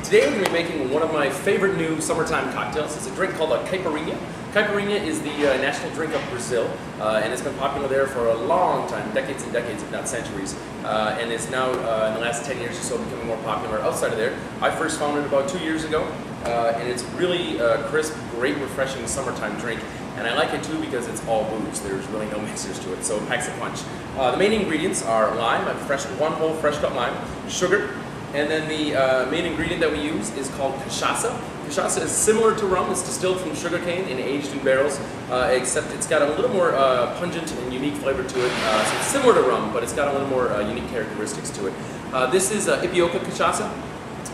Today we're going to be making one of my favorite new summertime cocktails. It's a drink called a Caipirinha. Caipirinha is the national drink of Brazil, and it's been popular there for a long time, decades and decades, if not centuries. And it's now, in the last 10 years or so, becoming more popular outside of there. I first found it about 2 years ago, and it's really crisp, great, refreshing summertime drink. And I like it too because it's all booze. There's really no mixers to it, so it packs a punch. The main ingredients are lime, one whole fresh cut lime, sugar, and then the main ingredient that we use is called cachaça. Cachaça is similar to rum. It's distilled from sugarcane and aged in barrels, except it's got a little more pungent and unique flavor to it. So it's similar to rum, but it's got a little more unique characteristics to it. This is Ipioca cachaça.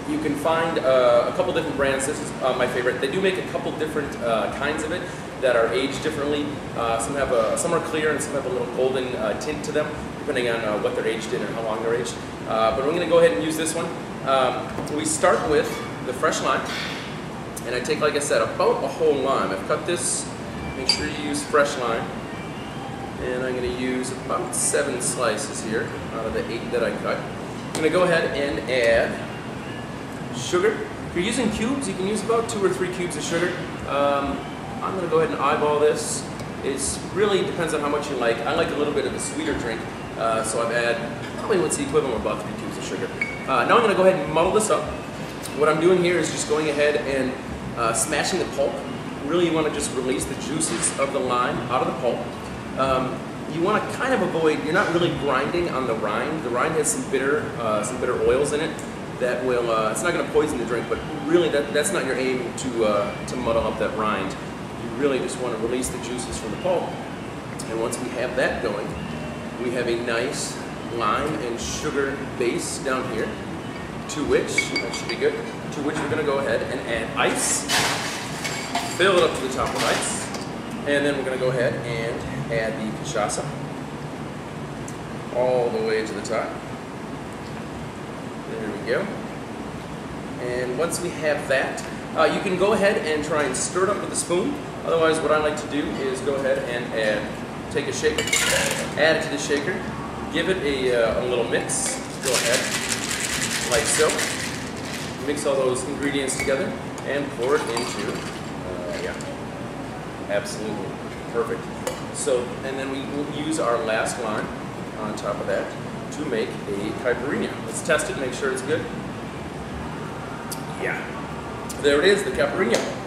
You can find a couple different brands. This is my favorite. They do make a couple different kinds of it that are aged differently. Some are clear and some have a little golden tint to them, depending on what they're aged in and how long they're aged. But we're going to go ahead and use this one. We start with the fresh lime, and I take, like I said, about a whole lime. I've cut this. Make sure you use fresh lime, and I'm going to use about 7 slices here out of the 8 that I cut. I'm going to go ahead and add sugar. If you're using cubes, you can use about 2 or 3 cubes of sugar. I'm going to go ahead and eyeball this. It really depends on how much you like. I like a little bit of a sweeter drink, so I've added probably what's the equivalent of about 3 cubes of sugar. Now I'm going to go ahead and muddle this up. What I'm doing here is just going ahead and smashing the pulp. Really, you want to just release the juices of the lime out of the pulp. You want to kind of avoid, you're not really grinding on the rind. The rind has some bitter oils in it that will, it's not going to poison the drink, but really that's not your aim to muddle up that rind. You really just want to release the juices from the pulp. And once we have that going, we have a nice lime and sugar base down here, to which, that should be good, to which we're going to go ahead and add ice, fill it up to the top with ice, and then we're going to go ahead and add the cachaça all the way to the top. There we go. And once we have that, you can go ahead and try and stir it up with a spoon. Otherwise, what I like to do is go ahead and take a shaker, add it to the shaker, give it a little mix. Go ahead, like so. Mix all those ingredients together and pour it into, yeah, absolutely perfect. So, and then we will use our last lime on top of that to make a caipirinha. Let's test it, make sure it's good. Yeah, there it is, the caipirinha.